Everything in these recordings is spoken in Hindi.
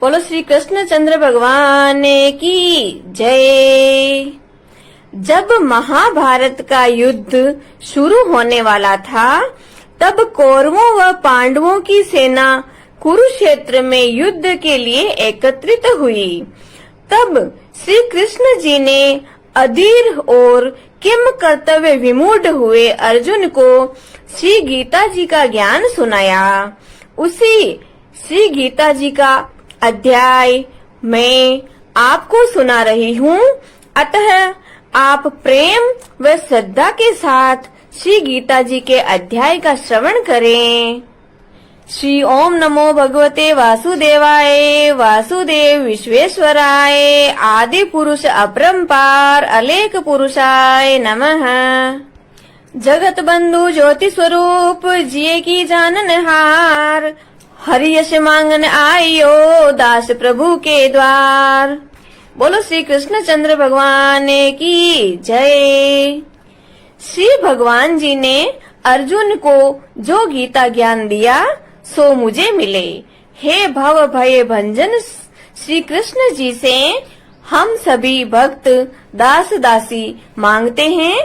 बोलो श्री कृष्णचंद्र भगवान की जय। जब महाभारत का युद्ध शुरू होने वाला था, तब कौरवों व पांडवों की सेना कुरुक्षेत्र में युद्ध के लिए एकत्रित हुई। तब श्री कृष्ण जी ने अधीर और किम कर्तव्य विमूढ़ हुए अर्जुन को श्री गीता जी का ज्ञान सुनाया। उसी श्री गीता जी का अध्याय मैं आपको सुना रही हूँ। अतः आप प्रेम व श्रद्धा के साथ श्री गीता जी के अध्याय का श्रवण करें। श्री ओम नमो भगवते वासुदेवाय। वासुदेव विश्वेश्वराय आदि पुरुष अपरंपार अलेख पुरुषाय नमः। जगत बंधु ज्योति स्वरूप जिये की जाननहार, हरि यश मांगन आयो दास प्रभु के द्वार। बोलो श्री कृष्णचंद्र भगवान की जय। श्री भगवान जी ने अर्जुन को जो गीता ज्ञान दिया सो मुझे मिले। हे भव भय भंजन श्री कृष्ण जी से हम सभी भक्त दास दासी मांगते हैं।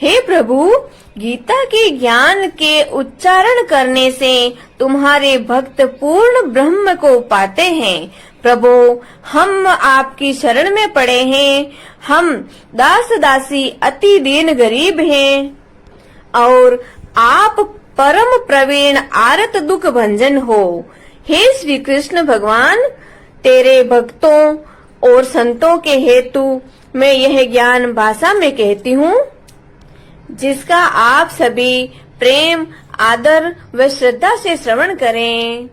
हे प्रभु, गीता के ज्ञान के उच्चारण करने से तुम्हारे भक्त पूर्ण ब्रह्म को पाते हैं। प्रभु, हम आपकी शरण में पड़े हैं। हम दास दासी अति दीन गरीब हैं और आप परम प्रवीण आरत दुख भंजन हो। हे श्री कृष्ण भगवान, तेरे भक्तों और संतों के हेतु मैं यह ज्ञान भाषा में कहती हूँ, जिसका आप सभी प्रेम आदर व श्रद्धा से श्रवण करें।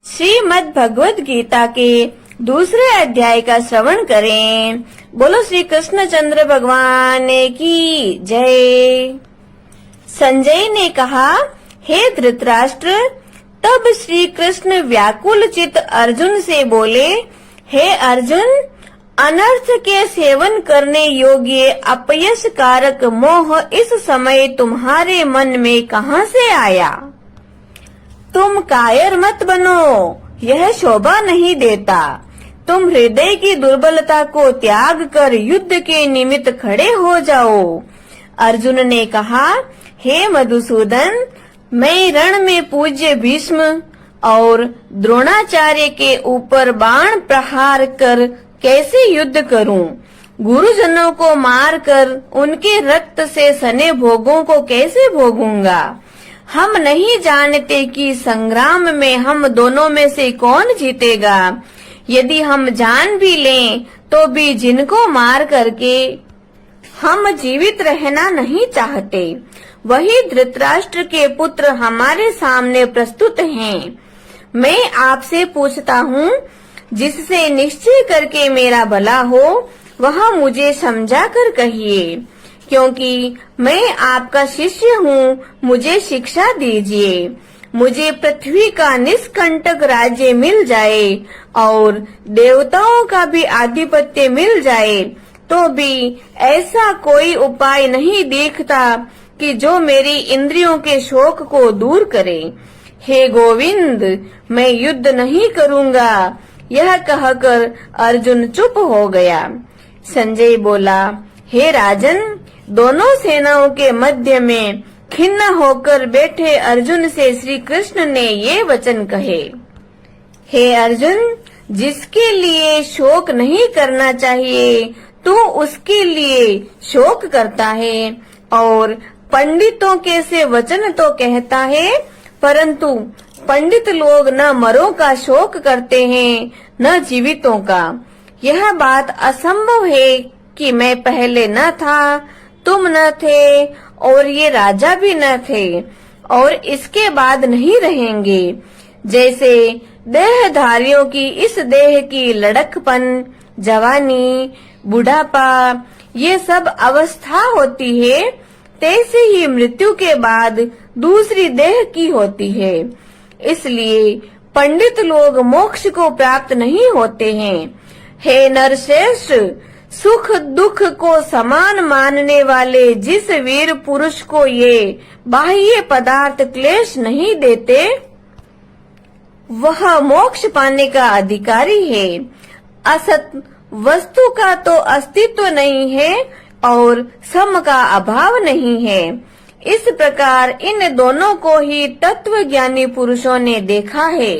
श्रीमद् भगवद गीता के दूसरे अध्याय का श्रवण करें। बोलो श्री कृष्णचंद्र भगवान की जय। संजय ने कहा, हे धृतराष्ट्र, तब श्री कृष्ण व्याकुल चित अर्जुन से बोले, हे अर्जुन, अनर्थ के सेवन करने योग्य अपयश कारक मोह इस समय तुम्हारे मन में कहाँ से आया? तुम कायर मत बनो, यह शोभा नहीं देता। तुम हृदय की दुर्बलता को त्याग कर युद्ध के निमित्त खड़े हो जाओ। अर्जुन ने कहा, हे मधुसूदन, मैं रण में पूज्य भीष्म और द्रोणाचार्य के ऊपर बाण प्रहार कर कैसे युद्ध करूं? गुरुजनों को मारकर उनके रक्त से सने भोगों को कैसे भोगूंगा? हम नहीं जानते कि संग्राम में हम दोनों में से कौन जीतेगा। यदि हम जान भी लें तो भी जिनको मार करके हम जीवित रहना नहीं चाहते, वही धृतराष्ट्र के पुत्र हमारे सामने प्रस्तुत हैं। मैं आपसे पूछता हूँ, जिससे निश्चय करके मेरा भला हो वह मुझे समझा कर कहिए, क्योंकि मैं आपका शिष्य हूँ। मुझे शिक्षा दीजिए। मुझे पृथ्वी का निष्कंटक राज्य मिल जाए और देवताओं का भी आधिपत्य मिल जाए, तो भी ऐसा कोई उपाय नहीं दिखता कि जो मेरी इंद्रियों के शोक को दूर करे। हे गोविंद, मैं युद्ध नहीं करूँगा। यह कहकर अर्जुन चुप हो गया। संजय बोला, हे राजन, दोनों सेनाओं के मध्य में खिन्न होकर बैठे अर्जुन से श्री कृष्ण ने ये वचन कहे, हे अर्जुन, जिसके लिए शोक नहीं करना चाहिए तू उसके लिए शोक करता है, और पंडितों के से वचन तो कहता है, परंतु पंडित लोग न मरों का शोक करते हैं न जीवितों का। यह बात असंभव है कि मैं पहले न था, तुम न थे और ये राजा भी न थे और इसके बाद नहीं रहेंगे। जैसे देहधारियों की इस देह की लड़कपन, जवानी, बुढ़ापा ये सब अवस्था होती है, तैसे ही मृत्यु के बाद दूसरी देह की होती है। इसलिए पंडित लोग मोक्ष को प्राप्त नहीं होते हैं। हे नरश्रेष्ठ, सुख दुख को समान मानने वाले जिस वीर पुरुष को ये बाह्य पदार्थ क्लेश नहीं देते, वह मोक्ष पाने का अधिकारी है। असत वस्तु का तो अस्तित्व नहीं है और सम का अभाव नहीं है। इस प्रकार इन दोनों को ही तत्व ज्ञानी पुरुषों ने देखा है।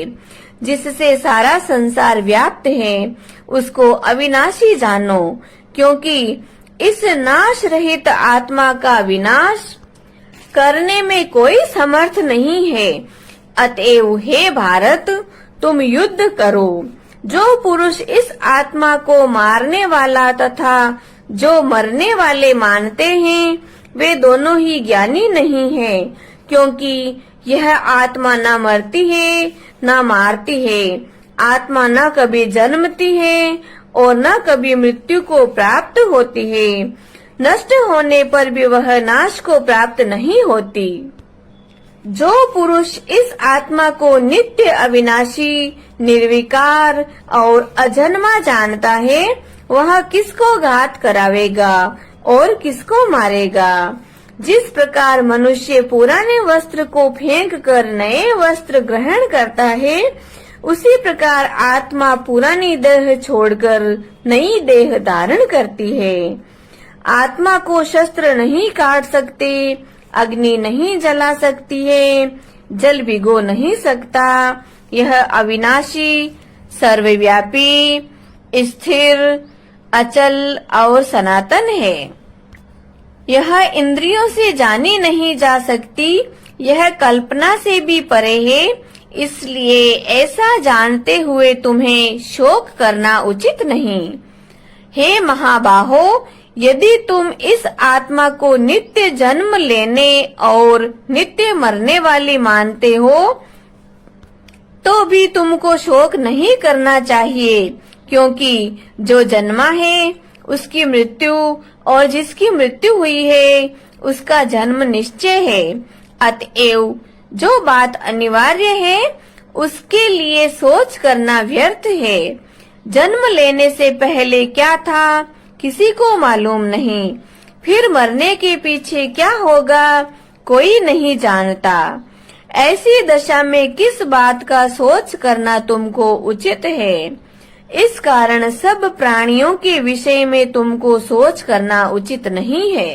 जिससे सारा संसार व्याप्त है उसको अविनाशी जानो, क्योंकि इस नाश रहित आत्मा का विनाश करने में कोई समर्थ नहीं है। अतएव हे भारत, तुम युद्ध करो। जो पुरुष इस आत्मा को मारने वाला तथा जो मरने वाले मानते हैं वे दोनों ही ज्ञानी नहीं हैं, क्योंकि यह आत्मा न मरती है न मारती है। आत्मा न कभी जन्मती है और न कभी मृत्यु को प्राप्त होती है। नष्ट होने पर भी वह नाश को प्राप्त नहीं होती। जो पुरुष इस आत्मा को नित्य, अविनाशी, निर्विकार और अजन्मा जानता है वह किसको घात करावेगा और किसको मारेगा। जिस प्रकार मनुष्य पुराने वस्त्र को फेंक कर नए वस्त्र ग्रहण करता है, उसी प्रकार आत्मा पुरानी देह छोड़कर नई देह धारण करती है। आत्मा को शस्त्र नहीं काट सकते, अग्नि नहीं जला सकती है, जल भिगो नहीं सकता। यह अविनाशी, सर्वव्यापी, स्थिर, अचल और सनातन है। यह इंद्रियों से जानी नहीं जा सकती, यह कल्पना से भी परे है। इसलिए ऐसा जानते हुए तुम्हें शोक करना उचित नहीं। हे महाबाहो, यदि तुम इस आत्मा को नित्य जन्म लेने और नित्य मरने वाली मानते हो तो भी तुमको शोक नहीं करना चाहिए, क्योंकि जो जन्मा है उसकी मृत्यु और जिसकी मृत्यु हुई है उसका जन्म निश्चय है। अतएव जो बात अनिवार्य है उसके लिए सोच करना व्यर्थ है। जन्म लेने से पहले क्या था किसी को मालूम नहीं, फिर मरने के पीछे क्या होगा कोई नहीं जानता। ऐसी दशा में किस बात का सोच करना तुमको उचित है। इस कारण सब प्राणियों के विषय में तुमको सोच करना उचित नहीं है।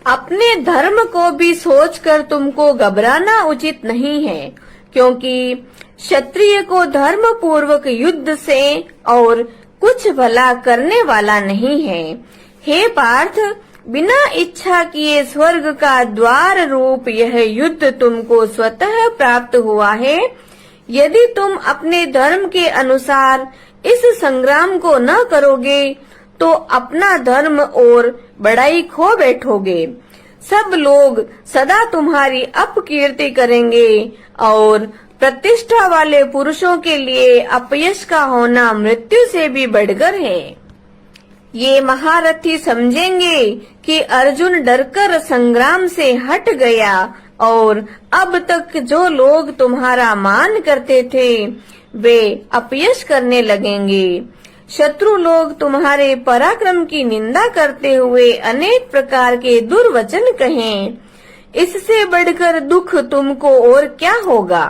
अपने धर्म को भी सोचकर तुमको घबराना उचित नहीं है, क्योंकि क्षत्रिय को धर्म पूर्वक युद्ध से और कुछ भला करने वाला नहीं है। हे पार्थ, बिना इच्छा किए स्वर्ग का द्वार रूप यह युद्ध तुमको स्वतः प्राप्त हुआ है। यदि तुम अपने धर्म के अनुसार इस संग्राम को न करोगे तो अपना धर्म और बड़ाई खो बैठोगे। सब लोग सदा तुम्हारी अपकीर्ति करेंगे और प्रतिष्ठा वाले पुरुषों के लिए अपयश का होना मृत्यु से भी बढ़कर है। ये महारथी समझेंगे कि अर्जुन डरकर संग्राम से हट गया और अब तक जो लोग तुम्हारा मान करते थे वे अपयश करने लगेंगे। शत्रु लोग तुम्हारे पराक्रम की निंदा करते हुए अनेक प्रकार के दुर्वचन कहें। इससे बढ़कर दुख तुमको और क्या होगा।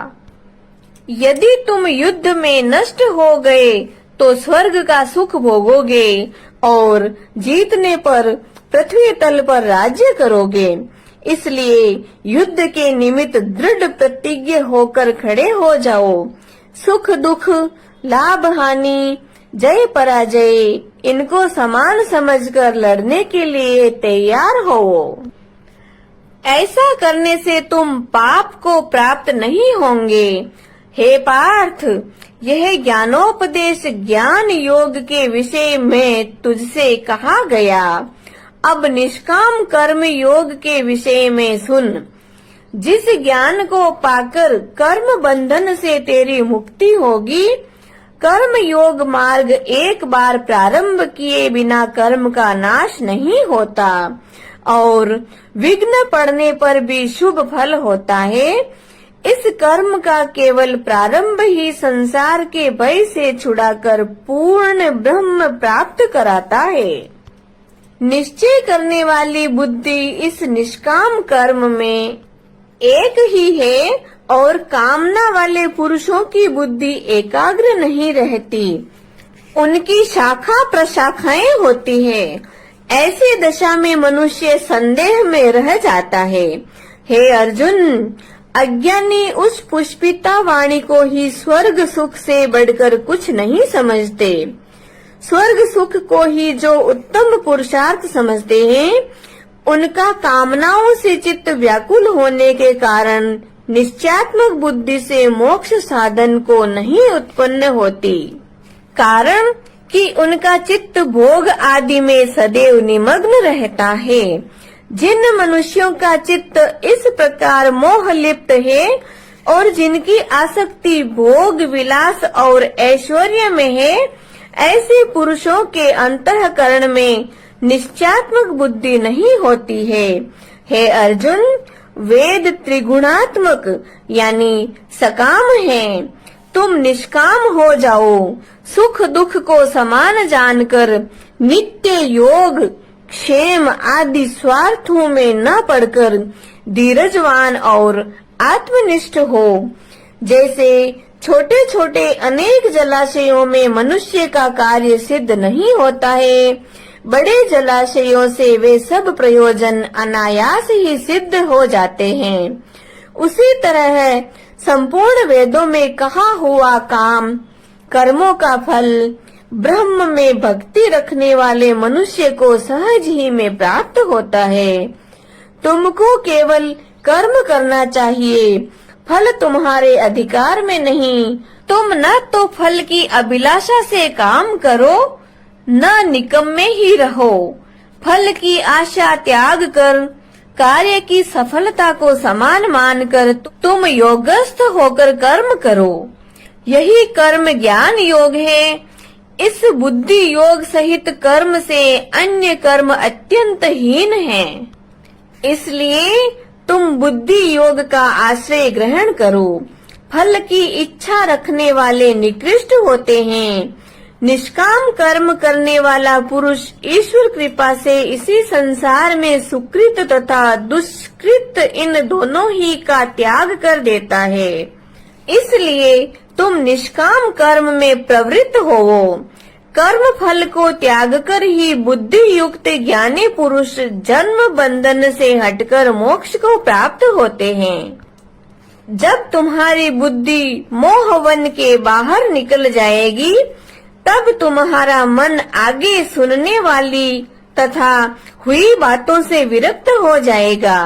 यदि तुम युद्ध में नष्ट हो गए तो स्वर्ग का सुख भोगोगे और जीतने पर पृथ्वी तल पर राज्य करोगे। इसलिए युद्ध के निमित्त दृढ़ प्रतिज्ञ होकर खड़े हो जाओ। सुख दुख, लाभ हानि, जय पराजय इनको समान समझकर लड़ने के लिए तैयार हो। ऐसा करने से तुम पाप को प्राप्त नहीं होंगे। हे पार्थ, यह ज्ञानोपदेश ज्ञान योग के विषय में तुझसे कहा गया। अब निष्काम कर्म योग के विषय में सुन। जिस ज्ञान को पाकर कर्म बंधन से तेरी मुक्ति होगी, कर्म योग मार्ग एक बार प्रारंभ किए बिना कर्म का नाश नहीं होता और विघ्न पड़ने पर भी शुभ फल होता है। इस कर्म का केवल प्रारंभ ही संसार के भय से छुड़ाकर पूर्ण ब्रह्म प्राप्त कराता है। निश्चय करने वाली बुद्धि इस निष्काम कर्म में एक ही है और कामना वाले पुरुषों की बुद्धि एकाग्र नहीं रहती, उनकी शाखा प्रशाखाएं होती है। ऐसी दशा में मनुष्य संदेह में रह जाता है। हे अर्जुन, अज्ञानी उस पुष्पिता वाणी को ही स्वर्ग सुख से बढ़कर कुछ नहीं समझते। स्वर्ग सुख को ही जो उत्तम पुरुषार्थ समझते हैं, उनका कामनाओं से चित्त व्याकुल होने के कारण निश्चयात्मक बुद्धि से मोक्ष साधन को नहीं उत्पन्न होती। कारण कि उनका चित्त भोग आदि में सदैव निमग्न रहता है। जिन मनुष्यों का चित्त इस प्रकार मोह लिप्त है और जिनकी आसक्ति भोग विलास और ऐश्वर्य में है, ऐसे पुरुषों के अंतःकरण में निश्चयात्मक बुद्धि नहीं होती है। हे अर्जुन, वेद त्रिगुणात्मक यानी सकाम है। तुम निष्काम हो जाओ। सुख दुख को समान जानकर नित्य योग क्षेम आदि स्वार्थों में न पड़कर धीरजवान और आत्मनिष्ठ हो। जैसे छोटे छोटे अनेक जलाशयों में मनुष्य का कार्य सिद्ध नहीं होता है, बड़े जलाशयों से वे सब प्रयोजन अनायास ही सिद्ध हो जाते हैं। उसी तरह संपूर्ण वेदों में कहा हुआ काम कर्मों का फल ब्रह्म में भक्ति रखने वाले मनुष्य को सहज ही में प्राप्त होता है। तुमको केवल कर्म करना चाहिए, फल तुम्हारे अधिकार में नहीं। तुम न तो फल की अभिलाषा से काम करो, न निकम्मे ही रहो। फल की आशा त्याग कर कार्य की सफलता को समान मानकर तुम योगस्थ होकर कर्म करो। यही कर्म ज्ञान योग है। इस बुद्धि योग सहित कर्म से अन्य कर्म अत्यंत हीन है। इसलिए तुम बुद्धि योग का आश्रय ग्रहण करो। फल की इच्छा रखने वाले निकृष्ट होते हैं। निष्काम कर्म करने वाला पुरुष ईश्वर कृपा से इसी संसार में सुकृत तथा दुष्कृत इन दोनों ही का त्याग कर देता है। इसलिए तुम निष्काम कर्म में प्रवृत्त होवो। कर्म फल को त्याग कर ही बुद्धि युक्त ज्ञानी पुरुष जन्म बंधन से हटकर मोक्ष को प्राप्त होते हैं। जब तुम्हारी बुद्धि मोहवन के बाहर निकल जाएगी, तब तुम्हारा मन आगे सुनने वाली तथा हुई बातों से विरक्त हो जाएगा।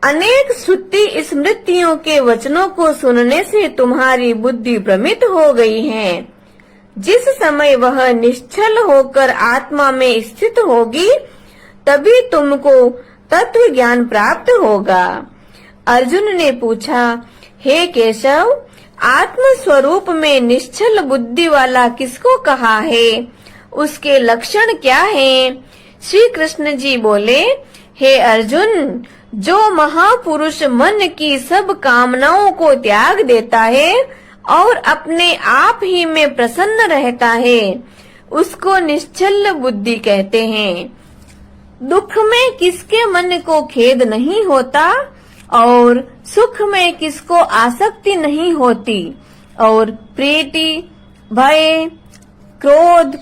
अनेक श्रुति स्मृतियों के वचनों को सुनने से तुम्हारी बुद्धि भ्रमित हो गई है। जिस समय वह निश्चल होकर आत्मा में स्थित होगी, तभी तुमको तत्व ज्ञान प्राप्त होगा। अर्जुन ने पूछा, हे केशव, आत्म स्वरूप में निश्चल बुद्धि वाला किसको कहा है? उसके लक्षण क्या हैं? श्री कृष्ण जी बोले, हे अर्जुन, जो महापुरुष मन की सब कामनाओं को त्याग देता है और अपने आप ही में प्रसन्न रहता है, उसको निश्चल बुद्धि कहते हैं। दुख में किसके मन को खेद नहीं होता और सुख में किसको आसक्ति नहीं होती, और प्रीति भय क्रोध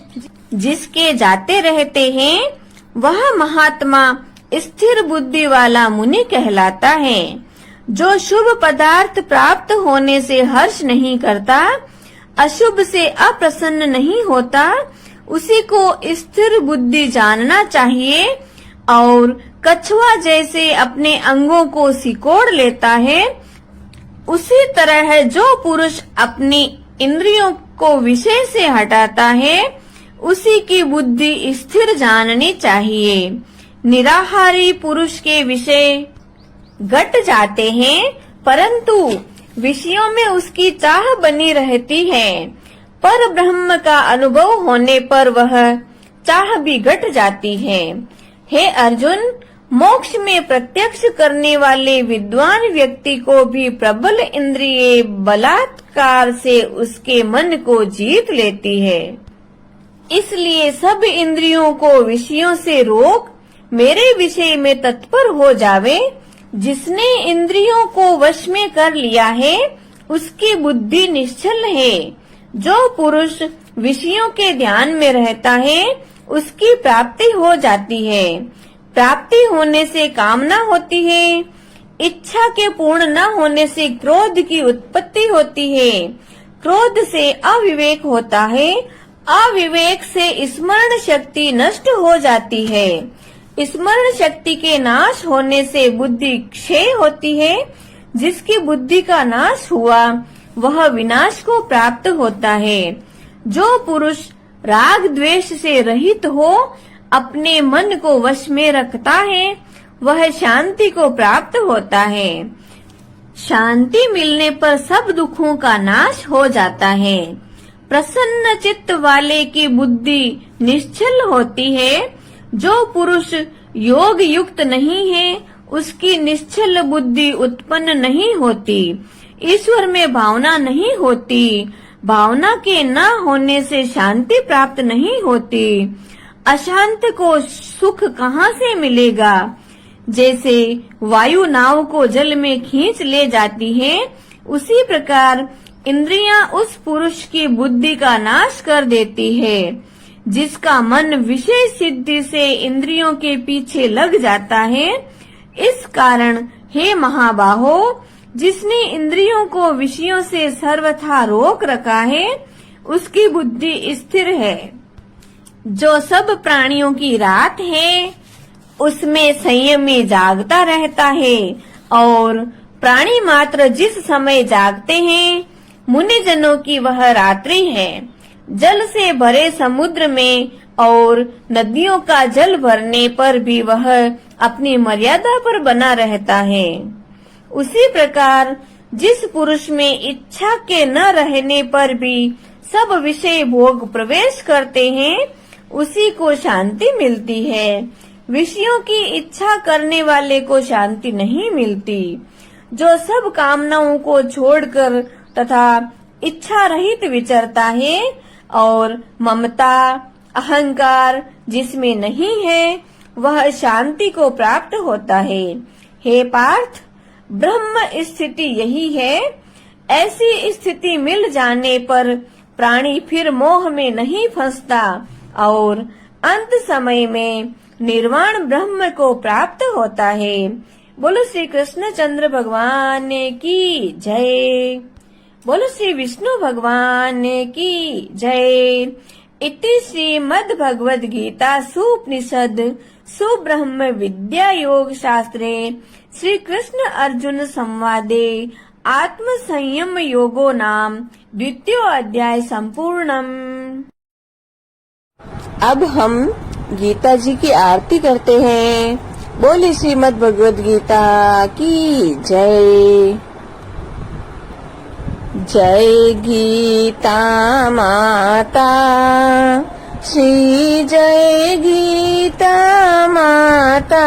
जिसके जाते रहते हैं, वह महात्मा स्थिर बुद्धि वाला मुनि कहलाता है। जो शुभ पदार्थ प्राप्त होने से हर्ष नहीं करता, अशुभ से अप्रसन्न नहीं होता, उसी को स्थिर बुद्धि जानना चाहिए। और कछुआ जैसे अपने अंगों को सिकोड़ लेता है, उसी तरह जो पुरुष अपनी इंद्रियों को विषय से हटाता है, उसी की बुद्धि स्थिर जाननी चाहिए। निराहारी पुरुष के विषय घट जाते हैं, परंतु विषयों में उसकी चाह बनी रहती है। पर ब्रह्म का अनुभव होने पर वह चाह भी घट जाती है। हे अर्जुन, मोक्ष में प्रत्यक्ष करने वाले विद्वान व्यक्ति को भी प्रबल इंद्रिय बलात्कार से उसके मन को जीत लेती है। इसलिए सब इंद्रियों को विषयों से रोक मेरे विषय में तत्पर हो जावे, जिसने इंद्रियों को वश में कर लिया है उसकी बुद्धि निश्चल है। जो पुरुष विषयों के ध्यान में रहता है उसकी प्राप्ति हो जाती है। प्राप्ति होने से कामना होती है। इच्छा के पूर्ण न होने से क्रोध की उत्पत्ति होती है। क्रोध से अविवेक होता है। अविवेक से स्मरण शक्ति नष्ट हो जाती है। स्मरण शक्ति के नाश होने से बुद्धि क्षय होती है। जिसकी बुद्धि का नाश हुआ वह विनाश को प्राप्त होता है। जो पुरुष राग द्वेष से रहित हो अपने मन को वश में रखता है वह शांति को प्राप्त होता है। शांति मिलने पर सब दुखों का नाश हो जाता है। प्रसन्न चित्त वाले की बुद्धि निश्चल होती है। जो पुरुष योग युक्त नहीं है उसकी निश्चल बुद्धि उत्पन्न नहीं होती। ईश्वर में भावना नहीं होती। भावना के न होने से शांति प्राप्त नहीं होती। अशांत को सुख कहाँ से मिलेगा? जैसे वायु नाव को जल में खींच ले जाती है उसी प्रकार इंद्रियां उस पुरुष की बुद्धि का नाश कर देती है। जिसका मन विषय सिद्धि से इंद्रियों के पीछे लग जाता है। इस कारण हे महाबाहो, जिसने इंद्रियों को विषयों से सर्वथा रोक रखा है उसकी बुद्धि स्थिर है। जो सब प्राणियों की रात है उसमें संयम में जागता रहता है और प्राणी मात्र जिस समय जागते हैं मुनिजनों की वह रात्रि है। जल से भरे समुद्र में और नदियों का जल भरने पर भी वह अपनी मर्यादा पर बना रहता है। उसी प्रकार जिस पुरुष में इच्छा के न रहने पर भी सब विषय भोग प्रवेश करते हैं उसी को शांति मिलती है। विषयों की इच्छा करने वाले को शांति नहीं मिलती। जो सब कामनाओं को छोड़कर तथा इच्छा रहित विचरता है और ममता अहंकार जिसमें नहीं है वह शांति को प्राप्त होता है। हे पार्थ, ब्रह्म स्थिति यही है। ऐसी स्थिति मिल जाने पर प्राणी फिर मोह में नहीं फंसता और अंत समय में निर्वाण ब्रह्म को प्राप्त होता है। बोलो श्री कृष्ण चंद्र भगवान की जय। बोलो श्री विष्णु भगवान की जय। इति श्रीमद् भगवद गीता सुपनिषद सुब्रह्म विद्या योग शास्त्रे श्री कृष्ण अर्जुन संवादे आत्म संयम योगो नाम द्वितीय अध्याय संपूर्णम। अब हम गीता जी की आरती करते हैं। बोली श्रीमद् भगवद गीता की जय। जय गीता माता श्री जय गीता माता।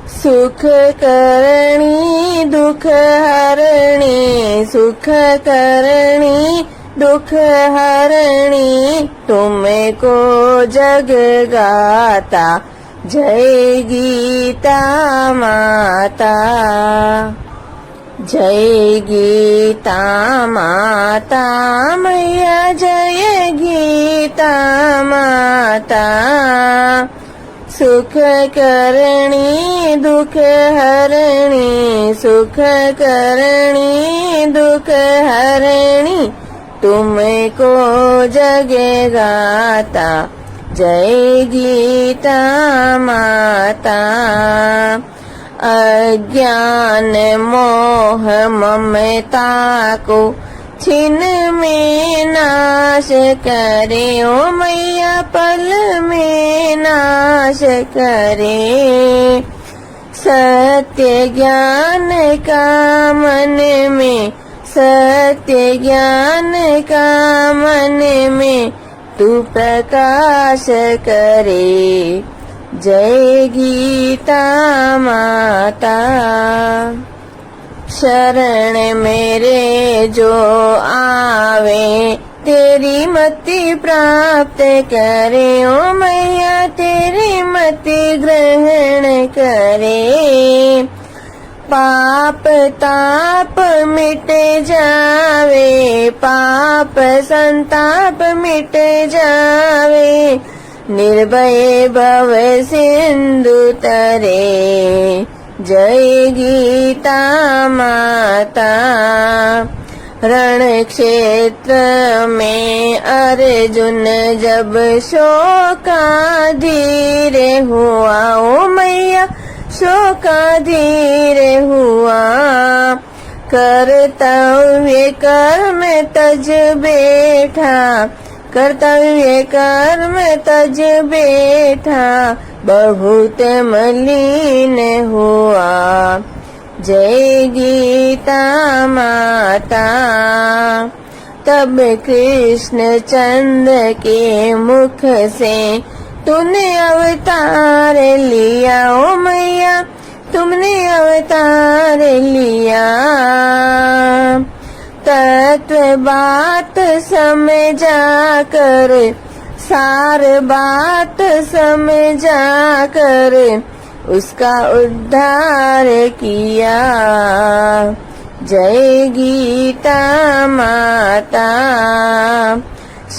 सुख करणी दुख हरणी सुख करणी दुख हरणी तुमको जग गाता। जय गीता माता। जय गीता माता मैया जय गीता माता। सुख करणी दुख हरणी सुख करणी दुख हरणी तुमको जगे गाता। जय गीता माता। अज्ञान मोह ममता को छिन में नाश करे ओ मैया पल में नाश करे। सत्य ज्ञान का मन में सत्य ज्ञान का मन में तू प्रकाश करे। जय गीता माता। शरण मेरे जो आवे तेरी मति प्राप्त करे ओ मैया, तेरी मति ग्रहण करे। पाप ताप मिटे जावे, पाप संताप मिटे जावे, निर्भय भव सिंधु तरे। जय गीता माता। रण क्षेत्र में अर्जुन जब शोकाधीर हुआ ओ मैया, शोकाधीर हुआ। कर्तव्य कर्म तज बैठा, कर्तव्य कर्म तज बैठा, बहुत मलिन हुआ। जय गीता माता। तब कृष्ण चंद्र के मुख से तूने अवतार लिया ओ मैया, तुमने अवतार लिया। तत्व बात समझा कर, सार बात समझा कर, उसका उद्धार किया। जय गीता माता।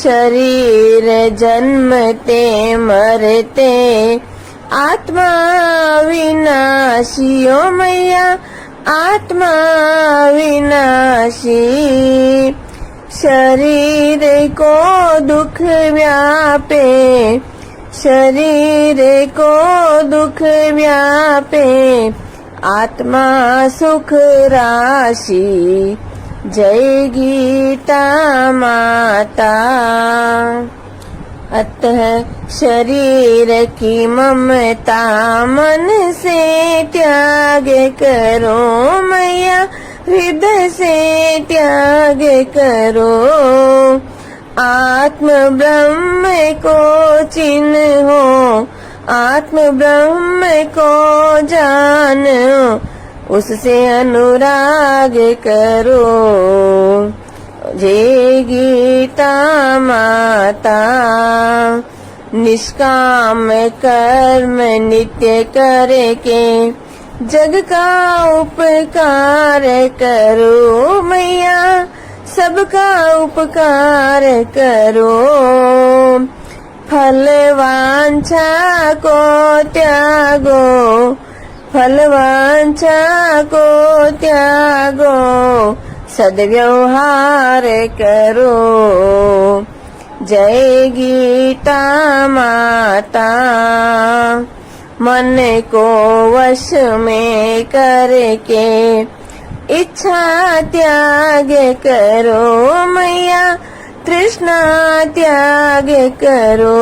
शरीर जन्मते मरते, आत्मा विनाशी ओ मैया, आत्मा विनाशी। शरीर को दुख व्यापे, शरीर को दुख व्यापे, आत्मा सुख राशि। जय गीता माता। अतः शरीर की ममता मन से त्याग करो मैया, हृदय से त्याग करो। आत्म ब्रह्म को चिन्हो, आत्म ब्रह्म को जानो, उससे अनुराग करो। जय गीता माता। निष्काम कर्म नित्य करके जग का उपकार करो मैया, सबका उपकार करो। फल वांछा को त्यागो, फल वांछा को त्यागो, सद्व्यवहार करो। जय गीता माता। मन को वश में करके इच्छा त्याग करो मैया, तृष्णा त्याग करो।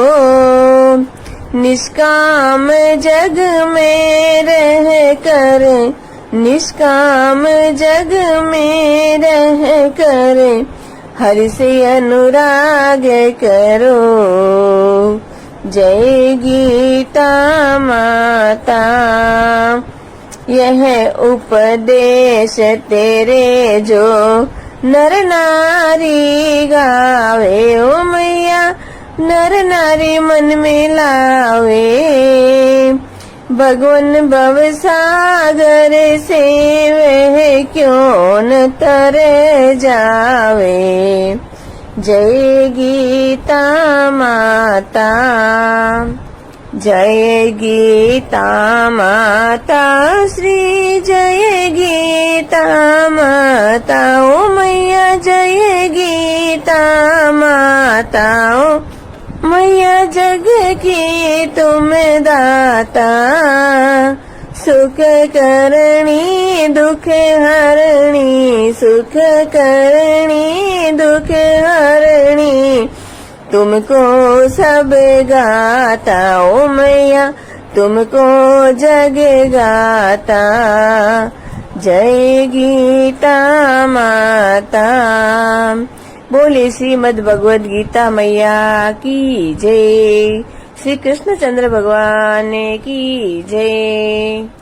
निष्काम जग में रह कर, निष्काम जग में रह कर, हरि से अनुराग करो। जय गीता माता। यह उपदेश तेरे जो नर नारी गावे ओ मैया, नर नारी मन में लावे। भगवन भव सागर से वह क्यों न तर जावे। जय गीता माता। जय गीता माता श्री, जय गीता माता ओ मैया, जय गीता माता ओ मैया। जग की तुम दाता, सुख करणी दुख हरणी, सुख करणी दुख हरणी। तुमको सब गाता ओ मैया, तुमको जग गाता। जय गीता माता। बोले श्रीमद् भगवद गीता मैया की जय। श्री कृष्ण चंद्र भगवान की जय।